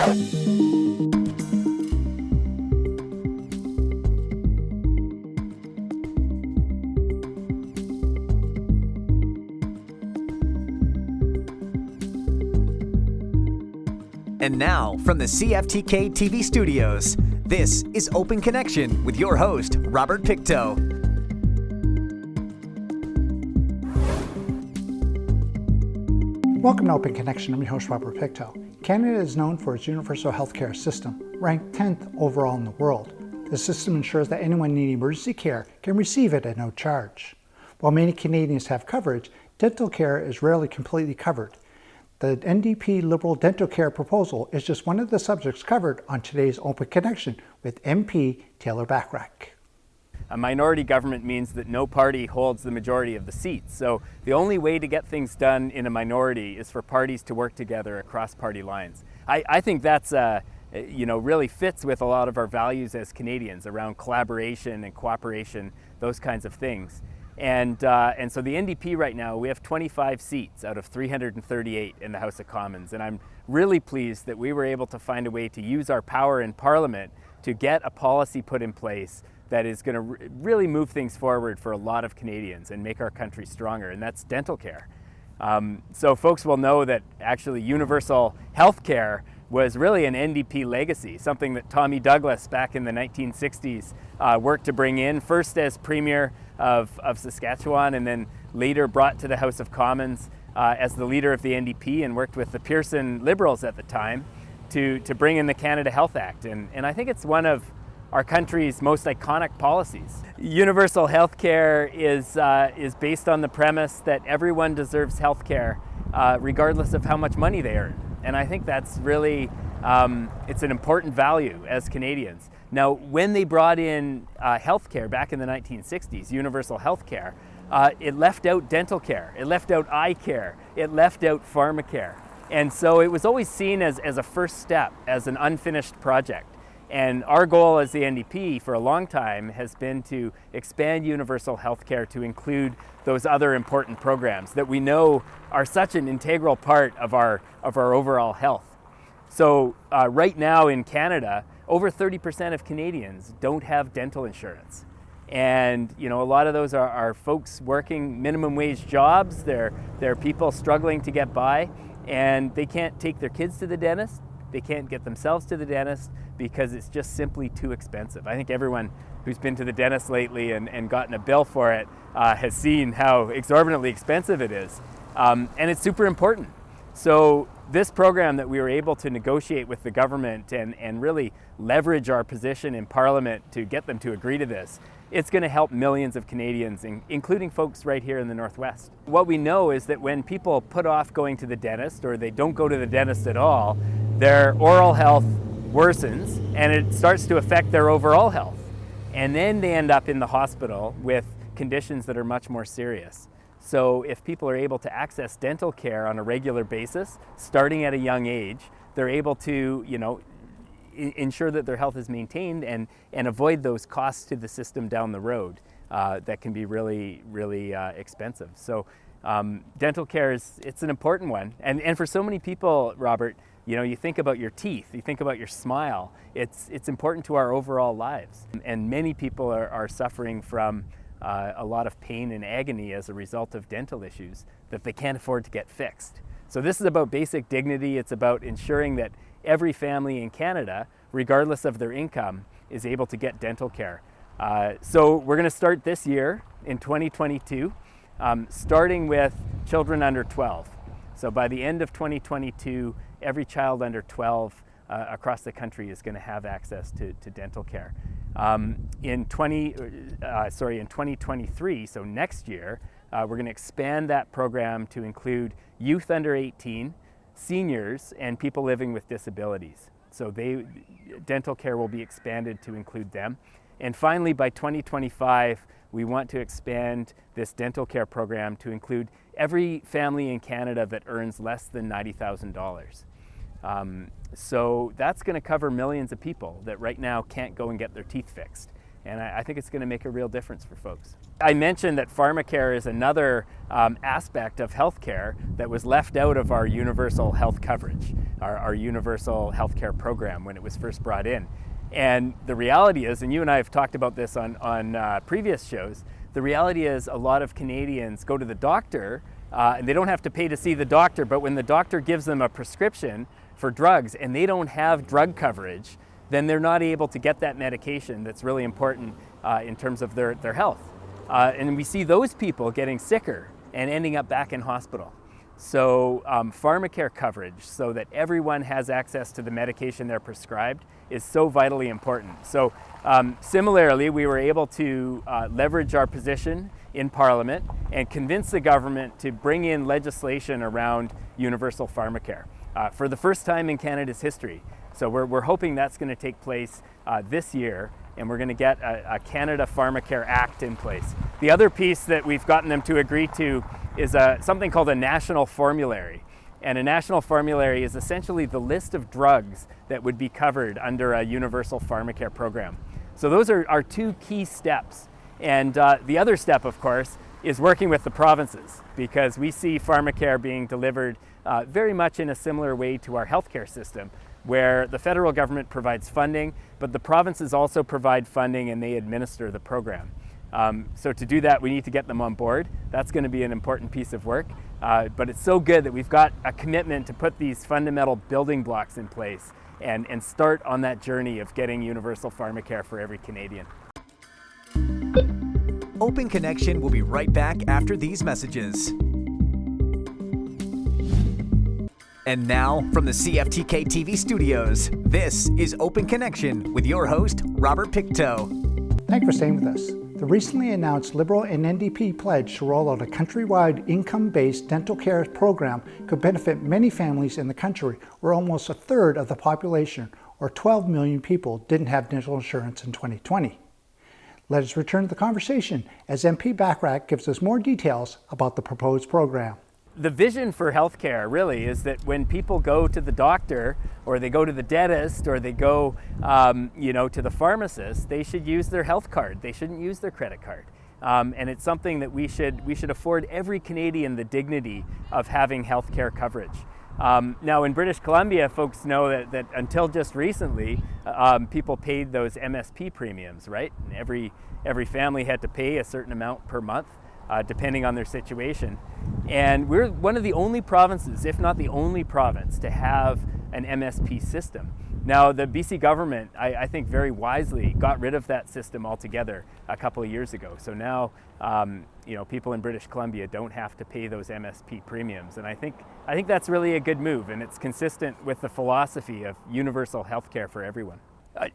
And now, from the CFTK-TV studios, this is Open Connection with your host, Robert Pictou. Welcome to Open Connection. I'm your host, Robert Pictou. Canada is known for its universal healthcare system, ranked 10th overall in the world. The system ensures that anyone needing emergency care can receive it at no charge. While many Canadians have coverage, dental care is rarely completely covered. The NDP Liberal Dental Care proposal is just one of the subjects covered on today's Open Connection with MP Taylor Bachrach. A minority government means that no party holds the majority of the seats. So the only way to get things done in a minority is for parties to work together across party lines. I think that's really fits with a lot of our values as Canadians around collaboration and cooperation, those kinds of things. And so the NDP right now, we have 25 seats out of 338 in the House of Commons. And I'm really pleased that we were able to find a way to use our power in Parliament to get a policy put in place that is going to really move things forward for a lot of Canadians and make our country stronger, and that's dental care. So folks will know that actually universal health care was really an NDP legacy, something that Tommy Douglas back in the 1960s worked to bring in, first as Premier of Saskatchewan and then later brought to the House of Commons as the leader of the NDP, and worked with the Pearson Liberals at the time to bring in the Canada Health Act. And I think it's one of our country's most iconic policies. Universal health care is based on the premise that everyone deserves health care regardless of how much money they earn. And I think that's really, it's an important value as Canadians. Now, when they brought in health care back in the 1960s, universal health care, it left out dental care, it left out eye care, it left out Pharmacare. And so it was always seen as a first step, as an unfinished project. And our goal as the NDP for a long time has been to expand universal health care to include those other important programs that we know are such an integral part of our overall health. So right now in Canada, over 30% of Canadians don't have dental insurance. And a lot of those are folks working minimum wage jobs. They're people struggling to get by, and they can't take their kids to the dentist. They can't get themselves to the dentist because it's just simply too expensive. I think everyone who's been to the dentist lately and gotten a bill for it has seen how exorbitantly expensive it is. And it's super important. So this program that we were able to negotiate with the government and really leverage our position in Parliament to get them to agree to this, it's going to help millions of Canadians, including folks right here in the Northwest. What we know is that when people put off going to the dentist, or they don't go to the dentist at all, their oral health worsens and it starts to affect their overall health. And then they end up in the hospital with conditions that are much more serious. So if people are able to access dental care on a regular basis, starting at a young age, they're able to, ensure that their health is maintained and avoid those costs to the system down the road that can be really, really expensive. So dental care it's an important one. And for so many people, Robert, you think about your teeth, you think about your smile. It's important to our overall lives. And many people are suffering from a lot of pain and agony as a result of dental issues that they can't afford to get fixed. So this is about basic dignity. It's about ensuring that every family in Canada, regardless of their income, is able to get dental care. So we're going to start this year in 2022, starting with children under 12. So by the end of 2022, every child under 12 across the country is going to have access to dental care. In 2023, so next year, we're going to expand that program to include youth under 18, seniors, and people living with disabilities. So dental care will be expanded to include them. And finally, by 2025, we want to expand this dental care program to include every family in Canada that earns less than $90,000. So that's going to cover millions of people that right now can't go and get their teeth fixed. And I think it's going to make a real difference for folks. I mentioned that Pharmacare is another aspect of healthcare that was left out of our universal health coverage, our universal healthcare program when it was first brought in. And the reality is, and you and I have talked about this on previous shows, the reality is a lot of Canadians go to the doctor and they don't have to pay to see the doctor, but when the doctor gives them a prescription for drugs and they don't have drug coverage, then they're not able to get that medication that's really important in terms of their health. And we see those people getting sicker and ending up back in hospital. So Pharmacare coverage, so that everyone has access to the medication they're prescribed, is so vitally important. So similarly, we were able to leverage our position in Parliament and convince the government to bring in legislation around universal Pharmacare for the first time in Canada's history. So we're hoping that's going to take place this year, and we're going to get a Canada Pharmacare Act in place. The other piece that we've gotten them to agree to is something called a national formulary. And a national formulary is essentially the list of drugs that would be covered under a universal Pharmacare program. So those are our two key steps. And the other step, of course, is working with the provinces, because we see Pharmacare being delivered very much in a similar way to our healthcare system, where the federal government provides funding, but the provinces also provide funding and they administer the program. So to do that, we need to get them on board. That's going to be an important piece of work. But it's so good that we've got a commitment to put these fundamental building blocks in place and start on that journey of getting universal Pharmacare for every Canadian. Open Connection will be right back after these messages. And now, from the CFTK-TV studios, this is Open Connection with your host, Robert Pictou. Thank you for staying with us. The recently announced Liberal and NDP pledge to roll out a countrywide income-based dental care program could benefit many families in the country, where almost a third of the population, or 12 million people, didn't have dental insurance in 2020. Let us return to the conversation as MP Bachrach gives us more details about the proposed program. The vision for healthcare really is that when people go to the doctor, or they go to the dentist, or they go to the pharmacist, they should use their health card. They shouldn't use their credit card. And it's something that we should afford every Canadian the dignity of having healthcare coverage. Now in British Columbia, folks know that until just recently, people paid those MSP premiums, right? And every family had to pay a certain amount per month, depending on their situation. And we're one of the only provinces, if not the only province, to have an MSP system. Now, the BC government, I think very wisely, got rid of that system altogether a couple of years ago. So now, people in British Columbia don't have to pay those MSP premiums. And I think that's really a good move, and it's consistent with the philosophy of universal healthcare for everyone.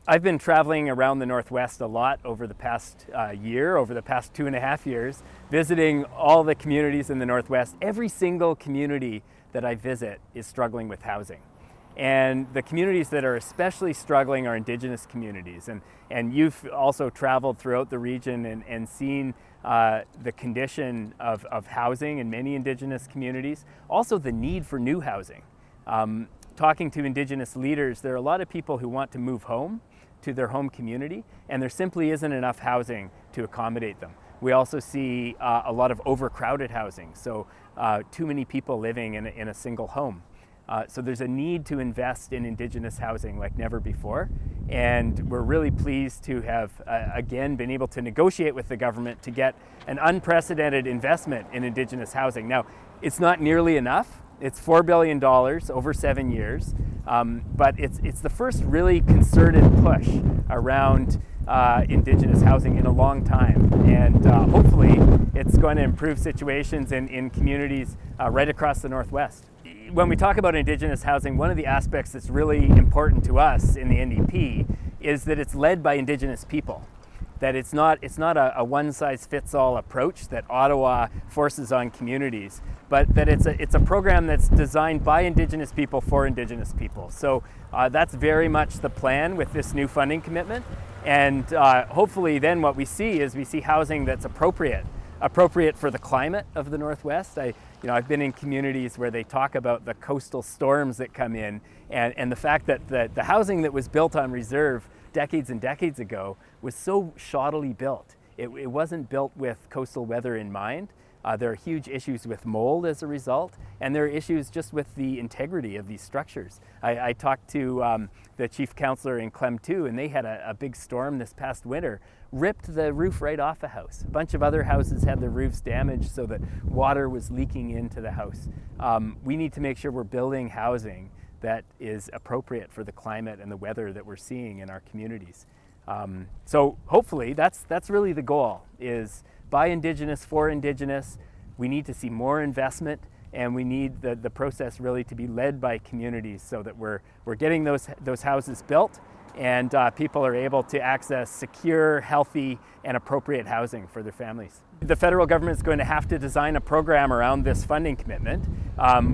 I've been traveling around the Northwest a lot over the past year, over the past 2.5 years, visiting all the communities in the Northwest. Every single community that I visit is struggling with housing. And the communities that are especially struggling are Indigenous communities. And you've also traveled throughout the region and seen the condition of housing in many Indigenous communities, also the need for new housing. Talking to Indigenous leaders, there are a lot of people who want to move home to their home community, and there simply isn't enough housing to accommodate them. We also see a lot of overcrowded housing, so too many people living in a single home. So there's a need to invest in Indigenous housing like never before, and we're really pleased to have again been able to negotiate with the government to get an unprecedented investment in Indigenous housing. Now, it's not nearly enough. It's $4 billion over 7 years, but it's the first really concerted push around Indigenous housing in a long time, and hopefully it's going to improve situations in communities right across the Northwest. When we talk about Indigenous housing, one of the aspects that's really important to us in the NDP is that it's led by Indigenous people. That it's not a one-size-fits-all approach that Ottawa forces on communities, but that it's a program that's designed by Indigenous people for Indigenous people. So that's very much the plan with this new funding commitment, and hopefully then what we see is housing that's appropriate appropriate for the climate of the Northwest. I've been in communities where they talk about the coastal storms that come in, and the fact that the housing that was built on reserve decades and decades ago was so shoddily built. It wasn't built with coastal weather in mind. There are huge issues with mold as a result, and there are issues just with the integrity of these structures. I talked to the chief counselor in Pictou, and they had a big storm this past winter, ripped the roof right off a house. A bunch of other houses had their roofs damaged so that water was leaking into the house. We need to make sure we're building housing that is appropriate for the climate and the weather that we're seeing in our communities. So hopefully that's really the goal, is by Indigenous, for Indigenous. We need to see more investment, and we need the process really to be led by communities so that we're getting those houses built, and people are able to access secure, healthy, and appropriate housing for their families. The federal government is going to have to design a program around this funding commitment.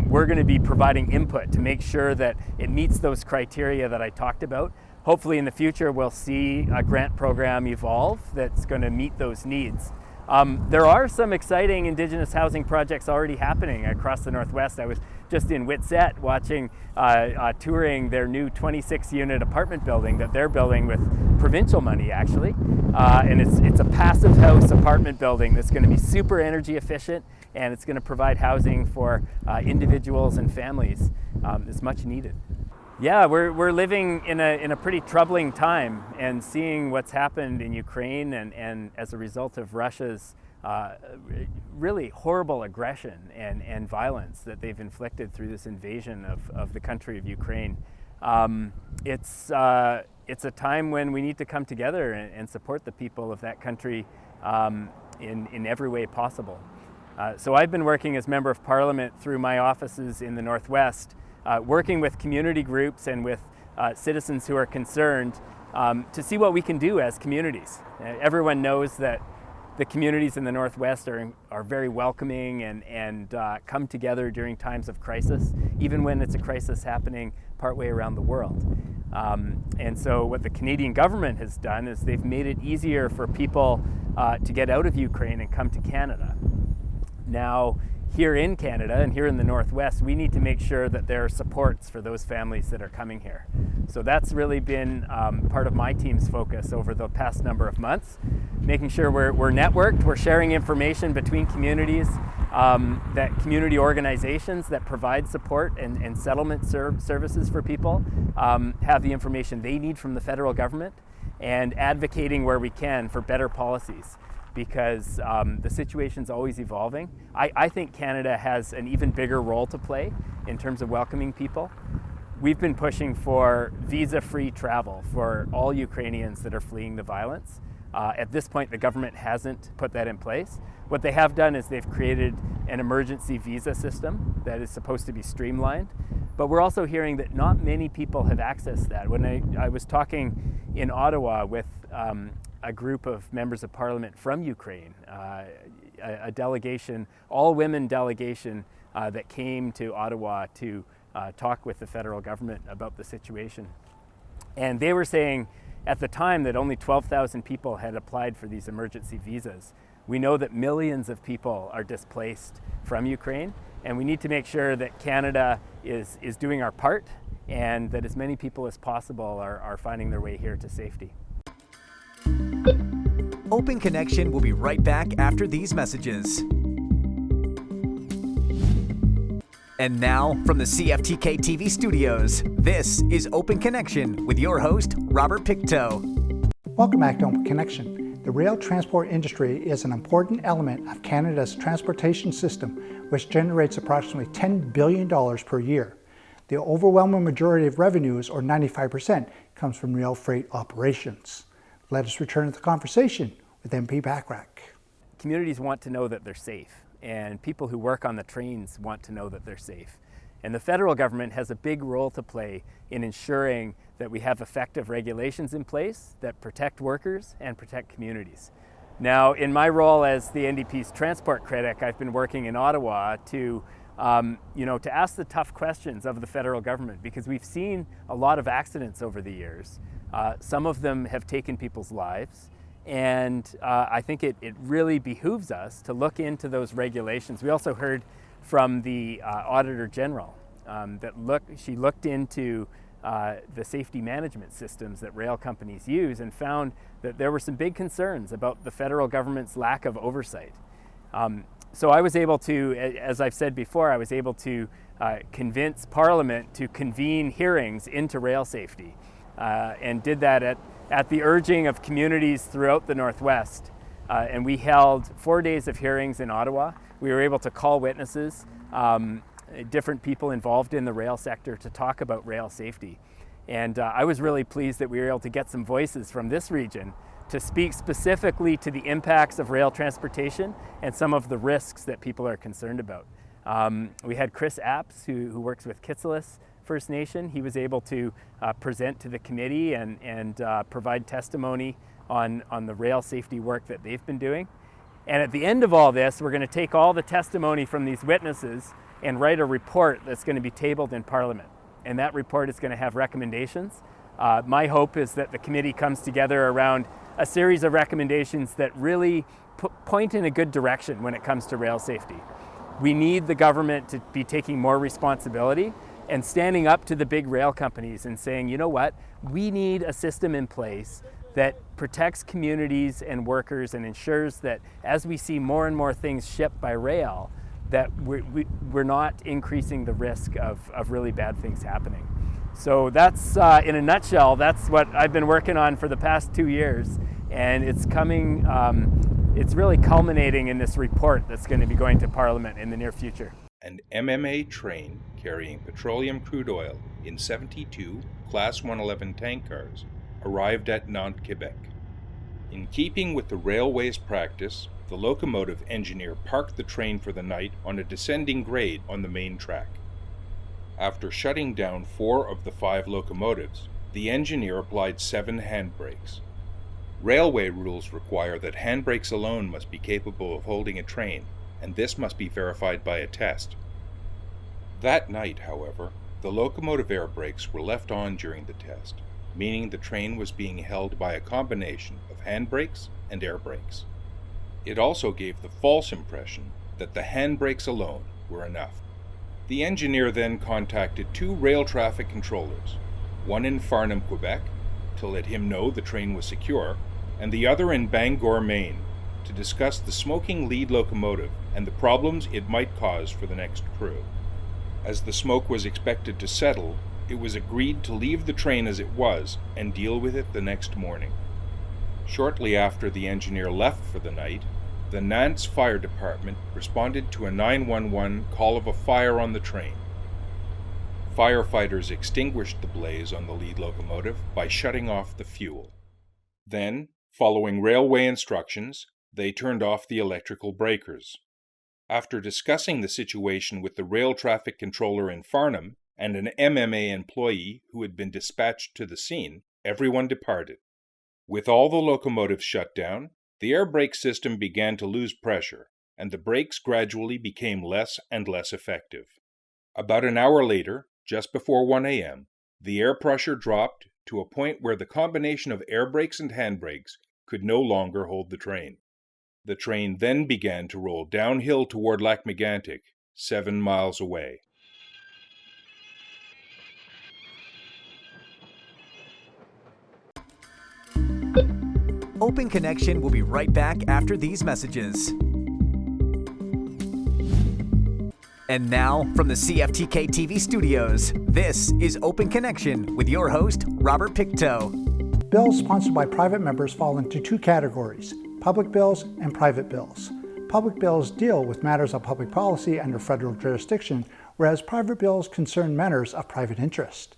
We're going to be providing input to make sure that it meets those criteria that I talked about. Hopefully in the future we'll see a grant program evolve that's going to meet those needs. There are some exciting Indigenous housing projects already happening across the Northwest. I was just in Whitsett watching, touring their new 26-unit apartment building that they're building with provincial money, actually. And it's a passive house apartment building that's going to be super energy efficient, and it's going to provide housing for individuals and families. It's much needed. Yeah, we're living in a pretty troubling time, and seeing what's happened in Ukraine and as a result of Russia's really horrible aggression and violence that they've inflicted through this invasion of the country of Ukraine. It's a time when we need to come together and support the people of that country in every way possible. So I've been working as Member of Parliament through my offices in the Northwest, working with community groups and with citizens who are concerned to see what we can do as communities. Everyone knows that the communities in the Northwest are very welcoming and come together during times of crisis, even when it's a crisis happening partway around the world. And so what the Canadian government has done is they've made it easier for people to get out of Ukraine and come to Canada. Now, here in Canada and here in the Northwest, we need to make sure that there are supports for those families that are coming here. So that's really been part of my team's focus over the past number of months, making sure we're networked, we're sharing information between communities, that community organizations that provide support and settlement services for people have the information they need from the federal government, and advocating where we can for better policies, because the situation's always evolving. I think Canada has an even bigger role to play in terms of welcoming people. We've been pushing for visa-free travel for all Ukrainians that are fleeing the violence. At this point, the government hasn't put that in place. What they have done is they've created an emergency visa system that is supposed to be streamlined. But we're also hearing that not many people have accessed that. When I was talking in Ottawa with a group of members of parliament from Ukraine, a delegation, all-women delegation that came to Ottawa to talk with the federal government about the situation. And they were saying at the time that only 12,000 people had applied for these emergency visas. We know that millions of people are displaced from Ukraine, and we need to make sure that Canada is doing our part, and that as many people as possible are finding their way here to safety. Open Connection will be right back after these messages. And now, from the CFTK-TV studios, this is Open Connection with your host, Robert Pictou. Welcome back to Open Connection. The rail transport industry is an important element of Canada's transportation system, which generates approximately $10 billion per year. The overwhelming majority of revenues, or 95%, comes from rail freight operations. Let us return to the conversation with MP Bachrach. Communities want to know that they're safe, and people who work on the trains want to know that they're safe. And the federal government has a big role to play in ensuring that we have effective regulations in place that protect workers and protect communities. Now, in my role as the NDP's transport critic, I've been working in Ottawa to ask the tough questions of the federal government, because we've seen a lot of accidents over the years. Some of them have taken people's lives, And I think it really behooves us to look into those regulations. We also heard from the Auditor General she looked into the safety management systems that rail companies use and found that there were some big concerns about the federal government's lack of oversight. So I was able to, as I've said before, I was able to convince Parliament to convene hearings into rail safety, and did that at the urging of communities throughout the Northwest. And we held 4 days of hearings in Ottawa. We were able to call witnesses, different people involved in the rail sector, to talk about rail safety. And I was really pleased that we were able to get some voices from this region to speak specifically to the impacts of rail transportation and some of the risks that people are concerned about. We had Chris Apps, who works with Kitsilus First Nation. He was able to present to the committee and provide testimony on the rail safety work that they've been doing. And at the end of all this, we're going to take all the testimony from these witnesses and write a report that's going to be tabled in Parliament. And that report is going to have recommendations. My hope is that the committee comes together around a series of recommendations that really point in a good direction when it comes to rail safety. We need the government to be taking more responsibility and standing up to the big rail companies and saying, you know what, we need a system in place that protects communities and workers and ensures that as we see more and more things shipped by rail, that we're not increasing the risk of really bad things happening. So that's, in a nutshell, that's what I've been working on for the past 2 years. And it's coming, it's really culminating in this report that's going to be going to Parliament in the near future. An MMA train carrying petroleum crude oil in 72 Class 111 tank cars arrived at Nantes, Quebec. In keeping with the railway's practice, the locomotive engineer parked the train for the night on a descending grade on the main track. After shutting down 4 of the 5 locomotives, the engineer applied 7 handbrakes. Railway rules require that handbrakes alone must be capable of holding a train, and this must be verified by a test. That night, however, the locomotive air brakes were left on during the test, meaning the train was being held by a combination of handbrakes and air brakes. It also gave the false impression that the handbrakes alone were enough. The engineer then contacted 2 rail traffic controllers, one in Farnham, Quebec, to let him know the train was secure, and the other in Bangor, Maine, to discuss the smoking lead locomotive and the problems it might cause for the next crew. As the smoke was expected to settle, it was agreed to leave the train as it was and deal with it the next morning. Shortly after the engineer left for the night, the Nantes Fire Department responded to a 911 call of a fire on the train. Firefighters extinguished the blaze on the lead locomotive by shutting off the fuel. Then, following railway instructions, they turned off the electrical breakers. After discussing the situation with the rail traffic controller in Farnham and an MMA employee who had been dispatched to the scene, everyone departed. With all the locomotives shut down, the air brake system began to lose pressure, and the brakes gradually became less and less effective. About an hour later, just before 1 a.m., the air pressure dropped to a point where the combination of air brakes and handbrakes could no longer hold the train. The train then began to roll downhill toward Lac-Mégantic, 7 miles away. Open Connection will be right back after these messages. And now, from the CFTK-TV studios, this is Open Connection with your host, Robert Pictou. Bills sponsored by private members fall into 2 categories: public bills and private bills. Public bills deal with matters of public policy under federal jurisdiction, whereas private bills concern matters of private interest.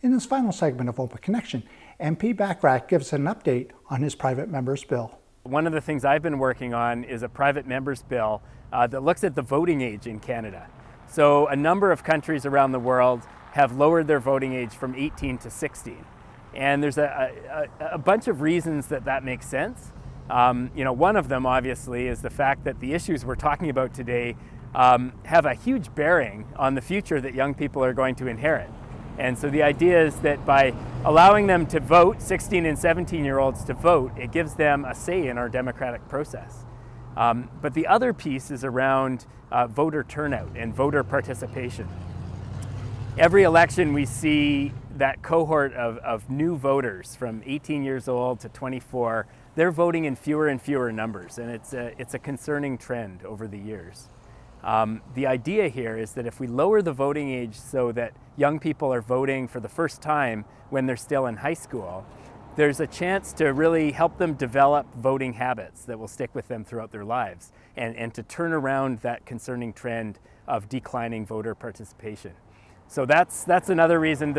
In this final segment of Open Connection, MP Bachrach gives an update on his private member's bill. One of the things I've been working on is a private member's bill that looks at the voting age in Canada. So a number of countries around the world have lowered their voting age from 18 to 16. And there's a bunch of reasons that makes sense. One of them obviously is the fact that the issues we're talking about today have a huge bearing on the future that young people are going to inherit. And so the idea is that by allowing them to vote, 16 and 17-year-olds to vote, it gives them a say in our democratic process. But the other piece is around voter turnout and voter participation. Every election we see that cohort of new voters from 18 years old to 24, they're voting in fewer and fewer numbers, and it's a concerning trend over the years. The idea here is that if we lower the voting age so that young people are voting for the first time when they're still in high school, there's a chance to really help them develop voting habits that will stick with them throughout their lives, and to turn around that concerning trend of declining voter participation. So that's another reason.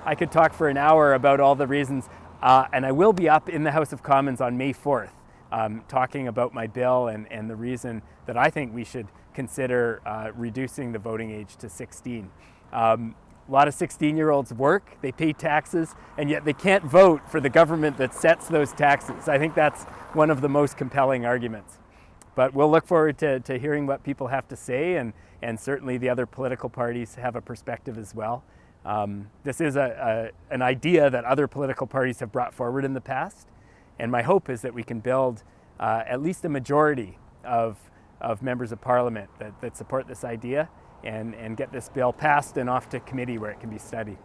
I could talk for an hour about all the reasons, and I will be up in the House of Commons on May 4th talking about my bill and the reason that I think we should consider reducing the voting age to 16. A lot of 16-year-olds work, they pay taxes, and yet they can't vote for the government that sets those taxes. I think that's one of the most compelling arguments. But we'll look forward to hearing what people have to say, and certainly the other political parties have a perspective as well. This is an idea that other political parties have brought forward in the past, and my hope is that we can build at least a majority of members of Parliament that support this idea, and get this bill passed and off to committee where it can be studied.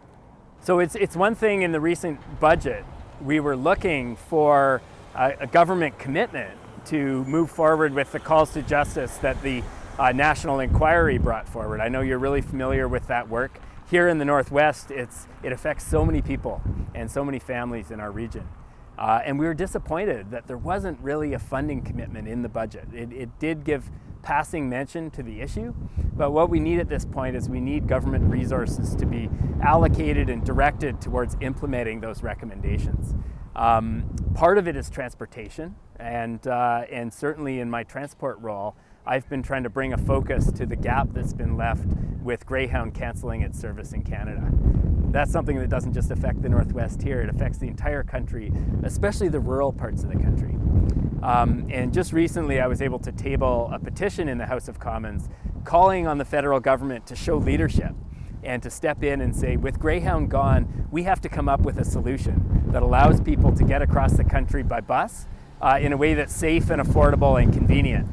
So it's one thing in the recent budget, we were looking for a government commitment to move forward with the calls to justice that the National Inquiry brought forward. I know you're really familiar with that work. Here in the Northwest, it affects so many people and so many families in our region. And we were disappointed that there wasn't really a funding commitment in the budget. It did give passing mention to the issue, but what we need at this point is we need government resources to be allocated and directed towards implementing those recommendations. Part of it is transportation, and certainly in my transport role, I've been trying to bring a focus to the gap that's been left with Greyhound cancelling its service in Canada. That's something that doesn't just affect the Northwest here, it affects the entire country, especially the rural parts of the country. And just recently I was able to table a petition in the House of Commons calling on the federal government to show leadership and to step in and say, with Greyhound gone, we have to come up with a solution that allows people to get across the country by bus in a way that's safe and affordable and convenient.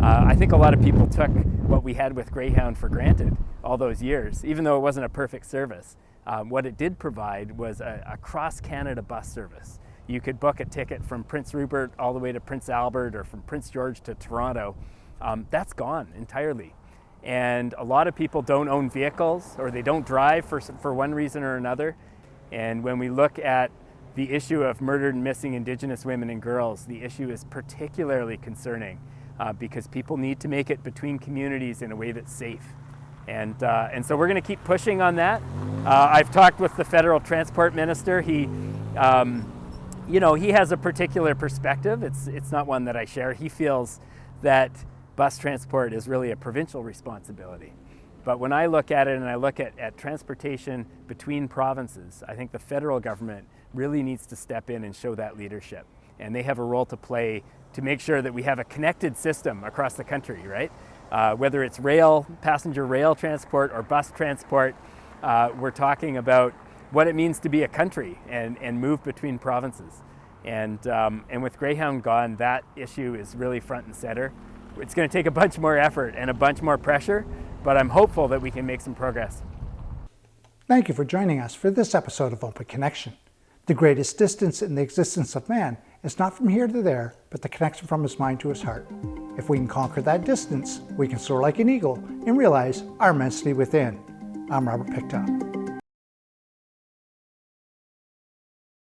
I think a lot of people took what we had with Greyhound for granted all those years, even though it wasn't a perfect service. What it did provide was a cross-Canada bus service. You could book a ticket from Prince Rupert all the way to Prince Albert, or from Prince George to Toronto. That's gone entirely. And a lot of people don't own vehicles, or they don't drive for one reason or another. And when we look at the issue of murdered and missing Indigenous women and girls, the issue is particularly concerning because people need to make it between communities in a way that's safe. And so we're going to keep pushing on that. I've talked with the federal transport minister. He has a particular perspective. It's not one that I share. He feels that bus transport is really a provincial responsibility. But when I look at it and I look at transportation between provinces, I think the federal government really needs to step in and show that leadership. And they have a role to play to make sure that we have a connected system across the country, right? Whether it's rail, passenger rail transport, or bus transport, we're talking about what it means to be a country and move between provinces. And with Greyhound gone, that issue is really front and center. It's going to take a bunch more effort and a bunch more pressure, but I'm hopeful that we can make some progress. Thank you for joining us for this episode of Open Connection. The greatest distance in the existence of man is not from here to there, but the connection from his mind to his heart. If we can conquer that distance, we can soar like an eagle and realize our immensity within. I'm Robert Pictou.